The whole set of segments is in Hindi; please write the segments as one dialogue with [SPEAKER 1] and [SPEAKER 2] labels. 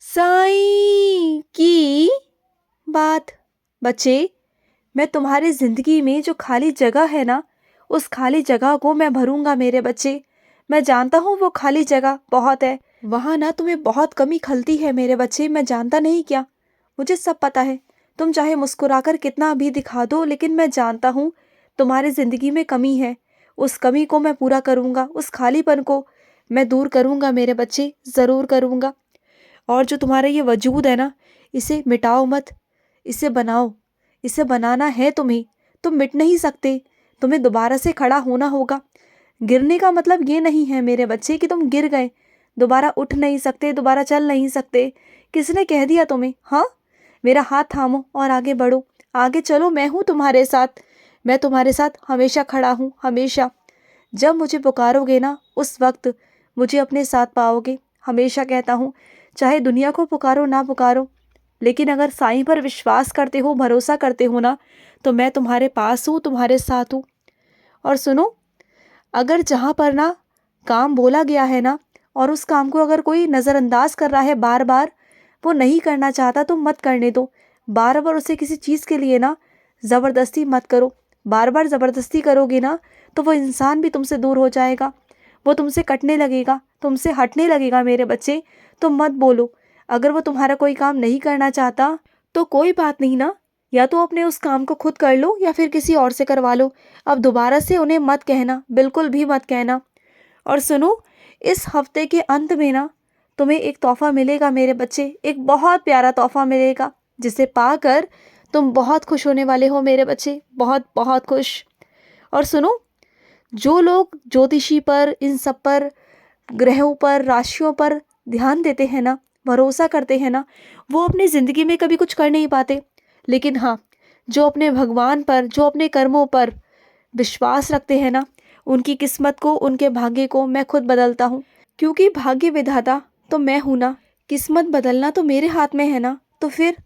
[SPEAKER 1] साईं की बात। बच्चे, मैं तुम्हारी ज़िंदगी में जो खाली जगह है ना, उस खाली जगह को मैं भरूंगा मेरे बच्चे। मैं जानता हूँ वो खाली जगह बहुत है, वहाँ ना तुम्हें बहुत कमी खलती है मेरे बच्चे। मैं जानता नहीं क्या, मुझे सब पता है। तुम चाहे मुस्कुराकर कितना भी दिखा दो, लेकिन मैं जानता हूँ तुम्हारी ज़िंदगी में कमी है। उस कमी को मैं पूरा करूँगा, उस खालीपन को मैं दूर करूँगा मेरे बच्चे, ज़रूर करूँगा। और जो तुम्हारा ये वजूद है ना, इसे मिटाओ मत, इसे बनाओ। इसे बनाना है तुम्हें, तुम मिट नहीं सकते। तुम्हें दोबारा से खड़ा होना होगा। गिरने का मतलब ये नहीं है मेरे बच्चे कि तुम गिर गए, दोबारा उठ नहीं सकते, दोबारा चल नहीं सकते। किसने कह दिया तुम्हें? हाँ, मेरा हाथ थामो और आगे बढ़ो, आगे चलो। मैं हूँ तुम्हारे साथ, मैं तुम्हारे साथ हमेशा खड़ा हूँ, हमेशा। जब मुझे पुकारोगे ना, उस वक्त मुझे अपने साथ पाओगे। हमेशा कहता हूँ, चाहे दुनिया को पुकारो ना पुकारो, लेकिन अगर साईं पर विश्वास करते हो, भरोसा करते हो ना, तो मैं तुम्हारे पास हूँ, तुम्हारे साथ हूँ। और सुनो, अगर जहाँ पर ना काम बोला गया है ना, और उस काम को अगर कोई नज़रअंदाज कर रहा है, बार बार वो नहीं करना चाहता, तो मत करने दो। बार बार उसे किसी चीज़ के लिए ना ज़बरदस्ती मत करो। बार बार ज़बरदस्ती करोगे ना, तो वो इंसान भी तुमसे दूर हो जाएगा, वो तुमसे कटने लगेगा, तुमसे हटने लगेगा मेरे बच्चे। तो मत बोलो। अगर वो तुम्हारा कोई काम नहीं करना चाहता, तो कोई बात नहीं ना, या तो अपने उस काम को खुद कर लो या फिर किसी और से करवा लो। अब दोबारा से उन्हें मत कहना, बिल्कुल भी मत कहना। और सुनो, इस हफ्ते के अंत में ना तुम्हें एक तोहफा मिलेगा मेरे बच्चे, एक बहुत प्यारा तोहफा मिलेगा, जिसे पाकर तुम बहुत खुश होने वाले हो मेरे बच्चे, बहुत बहुत खुश। और सुनो, जो लोग ज्योतिषी पर, इन सब पर, ग्रहों पर, राशियों पर ध्यान देते हैं ना, भरोसा करते हैं ना, वो अपनी ज़िंदगी में कभी कुछ कर नहीं पाते। लेकिन हाँ, जो अपने भगवान पर, जो अपने कर्मों पर विश्वास रखते हैं ना, उनकी किस्मत को, उनके भाग्य को मैं खुद बदलता हूँ। क्योंकि भाग्य विधाता तो मैं हूँ ना, किस्मत बदलना तो मेरे हाथ में है ना। तो फिर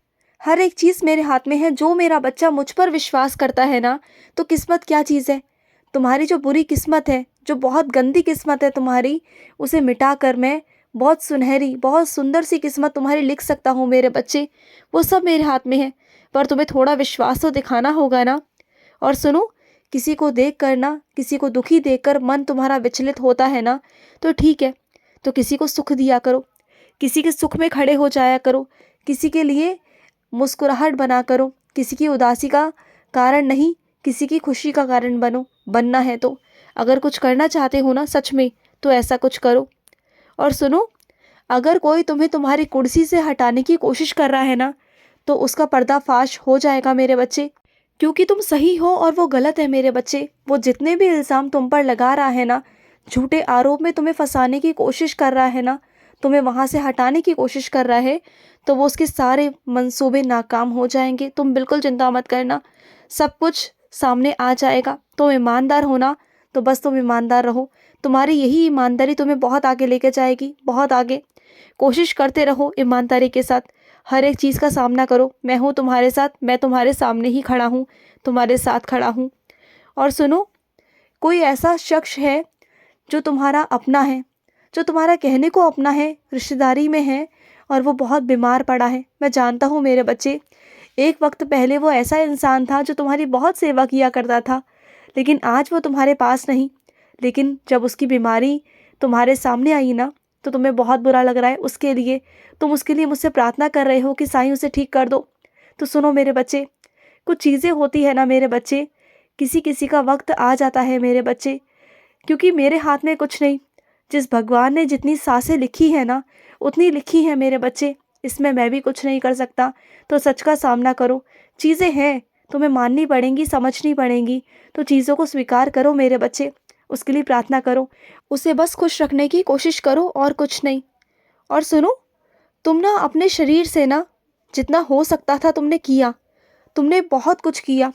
[SPEAKER 1] हर एक चीज़ मेरे हाथ में है। जो मेरा बच्चा मुझ पर विश्वास करता है ना, तो किस्मत क्या चीज़ है? तुम्हारी जो बुरी किस्मत है, जो बहुत गंदी किस्मत है तुम्हारी, उसे मिटा कर मैं बहुत सुनहरी, बहुत सुंदर सी किस्मत तुम्हारी लिख सकता हूँ मेरे बच्चे। वो सब मेरे हाथ में है, पर तुम्हें थोड़ा विश्वास तो दिखाना होगा ना। और सुनो, किसी को देख कर ना, किसी को दुखी देखकर मन तुम्हारा विचलित होता है ना, तो ठीक है, तो किसी को सुख दिया करो, किसी के सुख में खड़े हो जाया करो, किसी के लिए मुस्कुराहट बना करो। किसी की उदासी का कारण नहीं, किसी की खुशी का कारण बनो। बनना है तो, अगर कुछ करना चाहते हो ना सच में, तो ऐसा कुछ करो। और सुनो, अगर कोई तुम्हें तुम्हारी कुर्सी से हटाने की कोशिश कर रहा है ना, तो उसका पर्दाफाश हो जाएगा मेरे बच्चे। क्योंकि तुम सही हो और वो गलत है मेरे बच्चे। वो जितने भी इल्ज़ाम तुम पर लगा रहा है ना, झूठे आरोप में तुम्हें फंसाने की कोशिश कर रहा है ना, तुम्हें वहाँ से हटाने की कोशिश कर रहा है, तो वो उसके सारे मंसूबे नाकाम हो जाएंगे। तुम बिल्कुल चिंता मत करना, सब कुछ सामने आ जाएगा। तुम ईमानदार हो ना, तो बस तुम ईमानदार रहो। तुम्हारी यही ईमानदारी तुम्हें बहुत आगे लेके जाएगी, बहुत आगे। कोशिश करते रहो ईमानदारी के साथ, हर एक चीज़ का सामना करो। मैं हूँ तुम्हारे साथ, मैं तुम्हारे सामने ही खड़ा हूँ, तुम्हारे साथ खड़ा हूँ। और सुनो, कोई ऐसा शख्स है जो तुम्हारा अपना है, जो तुम्हारा कहने को अपना है, रिश्तेदारी में है, और वो बहुत बीमार पड़ा है। मैं जानता हूँ मेरे बच्चे, एक वक्त पहले वो ऐसा इंसान था जो तुम्हारी बहुत सेवा किया करता था, लेकिन आज वो तुम्हारे पास नहीं। लेकिन जब उसकी बीमारी तुम्हारे सामने आई ना, तो तुम्हें बहुत बुरा लग रहा है उसके लिए। तुम उसके लिए मुझसे प्रार्थना कर रहे हो कि साईं उसे ठीक कर दो। तो सुनो मेरे बच्चे, कुछ चीज़ें होती है ना मेरे बच्चे, किसी किसी का वक्त आ जाता है मेरे बच्चे। क्योंकि मेरे हाथ में कुछ नहीं, जिस भगवान ने जितनी सांसें लिखी है ना, उतनी लिखी है मेरे बच्चे। इसमें मैं भी कुछ नहीं कर सकता। तो सच का सामना करो। चीज़ें हैं, तुम्हें माननी पड़ेंगी, समझनी पड़ेंगी, तो चीज़ों को स्वीकार करो मेरे बच्चे। उसके लिए प्रार्थना करो, उसे बस खुश रखने की कोशिश करो, और कुछ नहीं। और सुनो, तुम ना अपने शरीर से ना जितना हो सकता था तुमने किया, तुमने बहुत कुछ किया,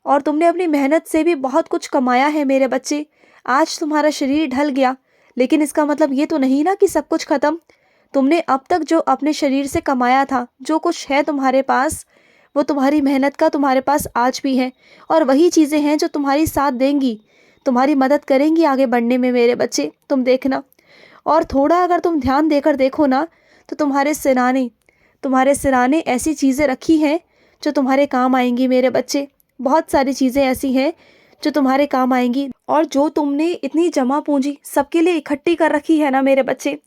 [SPEAKER 1] और तुमने अपनी मेहनत से भी बहुत कुछ कमाया है मेरे बच्चे। आज तुम्हारा शरीर ढल गया, लेकिन इसका मतलब ये तो नहीं ना कि सब कुछ ख़त्म। तुमने अब तक जो अपने शरीर से कमाया था, जो कुछ है तुम्हारे पास, वो तुम्हारी मेहनत का तुम्हारे पास आज भी है। और वही चीज़ें हैं जो तुम्हारी साथ देंगी, तुम्हारी मदद करेंगी आगे बढ़ने में मेरे बच्चे, तुम देखना। और थोड़ा अगर तुम ध्यान देकर देखो ना, तो तुम्हारे सिराने ऐसी चीज़ें रखी हैं जो तुम्हारे काम आएंगी मेरे बच्चे। बहुत सारी चीज़ें ऐसी हैं जो तुम्हारे काम आएंगी, और जो तुमने इतनी जमा पूंजी सबके लिए इकट्ठी कर रखी है ना मेरे बच्चे,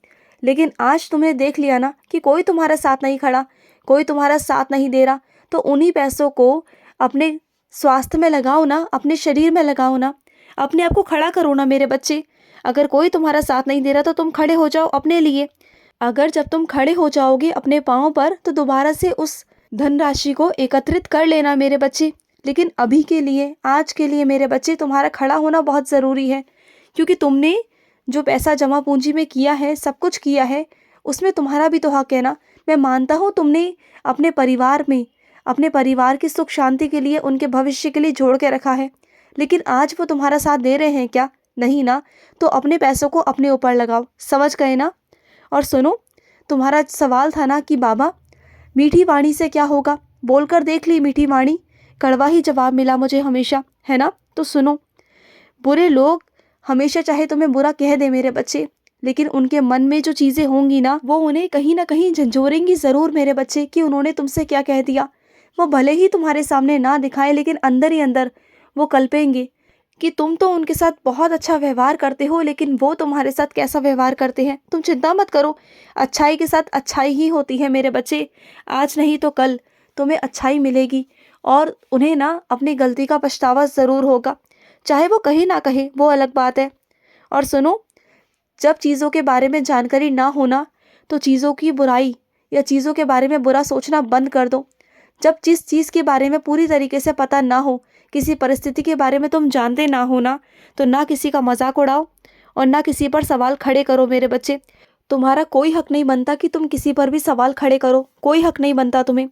[SPEAKER 1] लेकिन आज तुमने देख लिया ना कि कोई तुम्हारा साथ नहीं खड़ा, कोई तुम्हारा साथ नहीं दे रहा, तो उन्हीं पैसों को अपने स्वास्थ्य में लगाओ ना, अपने शरीर में लगाओ ना, अपने आप को खड़ा करो ना मेरे बच्चे। अगर कोई तुम्हारा साथ नहीं दे रहा तो तुम खड़े हो जाओ अपने लिए। अगर जब तुम खड़े हो जाओगे अपने पाँव पर तो दोबारा से उस धनराशि को एकत्रित कर लेना मेरे बच्चे। लेकिन अभी के लिए, आज के लिए मेरे बच्चे, तुम्हारा खड़ा होना बहुत ज़रूरी है, क्योंकि तुमने जो पैसा जमा पूंजी में किया है, सब कुछ किया है, उसमें तुम्हारा भी तो हक है ना। मैं मानता हूँ तुमने अपने परिवार में, अपने परिवार की सुख शांति के लिए, उनके भविष्य के लिए जोड़ के रखा है, लेकिन आज वो तुम्हारा साथ दे रहे हैं क्या? नहीं ना। तो अपने पैसों को अपने ऊपर लगाओ, समझ गए ना। और सुनो, तुम्हारा सवाल था ना कि बाबा मीठी वाणी से क्या होगा, बोलकर देख ली मीठी वाणी, कड़वा ही जवाब मिला मुझे हमेशा, है ना। तो सुनो, बुरे लोग हमेशा चाहे तुम्हें बुरा कह दे मेरे बच्चे, लेकिन उनके मन में जो चीज़ें होंगी ना, वो उन्हें कहीं ना कहीं झंझोरेंगी ज़रूर मेरे बच्चे, कि उन्होंने तुमसे क्या कह दिया। वो भले ही तुम्हारे सामने ना दिखाए, लेकिन अंदर ही अंदर वो कल्पेंगे कि तुम तो उनके साथ बहुत अच्छा व्यवहार करते हो, लेकिन वो तुम्हारे साथ कैसा व्यवहार करते हैं। तुम चिंता मत करो, अच्छाई के साथ अच्छाई ही होती है मेरे बच्चे। आज नहीं तो कल तुम्हें अच्छाई मिलेगी, और उन्हें ना अपनी गलती का पछतावा ज़रूर होगा, चाहे वो कहे ना कहे, वो अलग बात है। और सुनो, जब चीज़ों के बारे में जानकारी ना होना, तो चीज़ों की बुराई या चीज़ों के बारे में बुरा सोचना बंद कर दो। जब जिस चीज़ के बारे में पूरी तरीके से पता ना हो, किसी परिस्थिति के बारे में तुम जानते ना हो ना, तो ना किसी का मजाक उड़ाओ और ना किसी पर सवाल खड़े करो मेरे बच्चे। तुम्हारा कोई हक नहीं बनता कि तुम किसी पर भी सवाल खड़े करो, कोई हक नहीं बनता तुम्हें।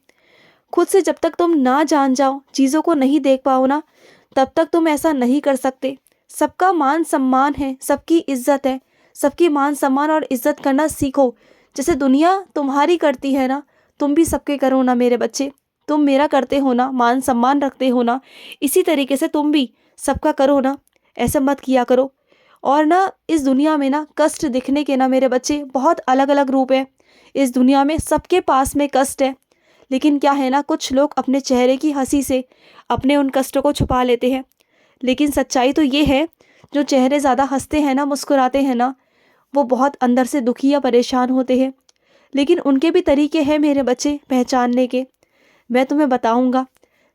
[SPEAKER 1] खुद से जब तक तुम ना जान जाओ, चीज़ों को नहीं देख पाओ ना, तब तक तुम ऐसा नहीं कर सकते। सबका मान सम्मान है, सबकी इज्जत है, सबकी मान सम्मान और इज्जत करना सीखो। जैसे दुनिया तुम्हारी करती है ना, तुम भी सबके करो ना मेरे बच्चे। तुम मेरा करते हो ना, मान सम्मान रखते हो ना, इसी तरीके से तुम भी सबका करो ना। ऐसा मत किया करो। और ना इस दुनिया में ना कष्ट दिखने के ना मेरे बच्चे बहुत अलग अलग रूप है। इस दुनिया में सबके पास में कष्ट है, लेकिन क्या है ना, कुछ लोग अपने चेहरे की हंसी से अपने उन कष्टों को छुपा लेते हैं। लेकिन सच्चाई तो ये है, जो चेहरे ज़्यादा हंसते हैं ना, मुस्कुराते हैं ना, वो बहुत अंदर से दुखी या परेशान होते हैं। लेकिन उनके भी तरीके हैं मेरे बच्चे पहचानने के। मैं तुम्हें बताऊंगा,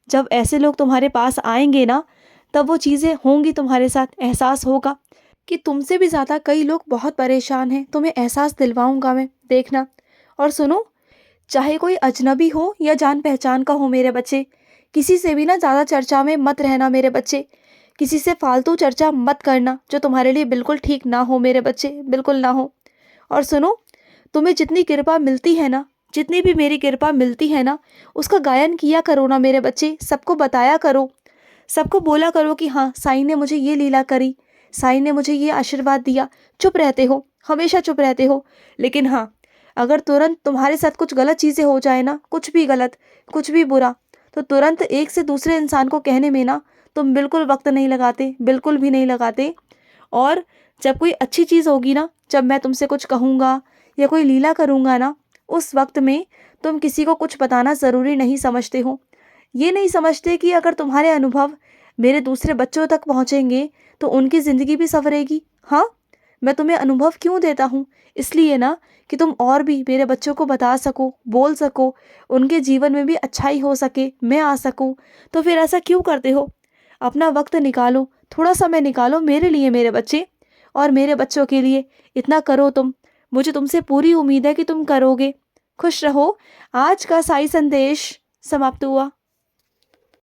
[SPEAKER 1] जब ऐसे लोग तुम्हारे पास आएंगे ना, तब वो चीज़ें होंगी तुम्हारे साथ, एहसास होगा कि तुमसे भी ज़्यादा कई लोग बहुत परेशान हैं। तुम्हें एहसास दिलवाऊंगा मैं, देखना। और सुनो, चाहे कोई अजनबी हो या जान पहचान का हो मेरे बच्चे, किसी से भी ना ज़्यादा चर्चा में मत रहना मेरे बच्चे। किसी से फालतू चर्चा मत करना, जो तुम्हारे लिए बिल्कुल ठीक ना हो मेरे बच्चे, बिल्कुल ना हो। और सुनो, तुम्हें जितनी कृपा मिलती है ना, जितनी भी मेरी कृपा मिलती है ना, उसका गायन किया करो ना मेरे बच्चे। सबको बताया करो, सबको बोला करो कि हाँ, साईं ने मुझे ये लीला करी, साईं ने मुझे ये आशीर्वाद दिया। चुप रहते हो, हमेशा चुप रहते हो। लेकिन हाँ, अगर तुरंत तुम्हारे साथ कुछ गलत चीज़ें हो जाए ना, कुछ भी गलत, कुछ भी बुरा, तो तुरंत एक से दूसरे इंसान को कहने में ना तुम बिल्कुल वक्त नहीं लगाते, बिल्कुल भी नहीं लगाते। और जब कोई अच्छी चीज़ होगी ना, जब मैं तुमसे कुछ कहूँगा या कोई लीला करूँगा ना, उस वक्त में तुम किसी को कुछ बताना ज़रूरी नहीं समझते हो। ये नहीं समझते कि अगर तुम्हारे अनुभव मेरे दूसरे बच्चों तक पहुँचेंगे तो उनकी ज़िंदगी भी संवरेगी। हाँ, मैं तुम्हें अनुभव क्यों देता हूँ? इसलिए ना कि तुम और भी मेरे बच्चों को बता सको, बोल सको, उनके जीवन में भी अच्छाई हो सके, मैं आ सकूँ। तो फिर ऐसा क्यों करते हो? अपना वक्त निकालो, थोड़ा समय निकालो मेरे लिए मेरे बच्चे, और मेरे बच्चों के लिए। इतना करो तुम, मुझे तुमसे पूरी उम्मीद है कि तुम करोगे। खुश रहो। आज का साई संदेश समाप्त हुआ।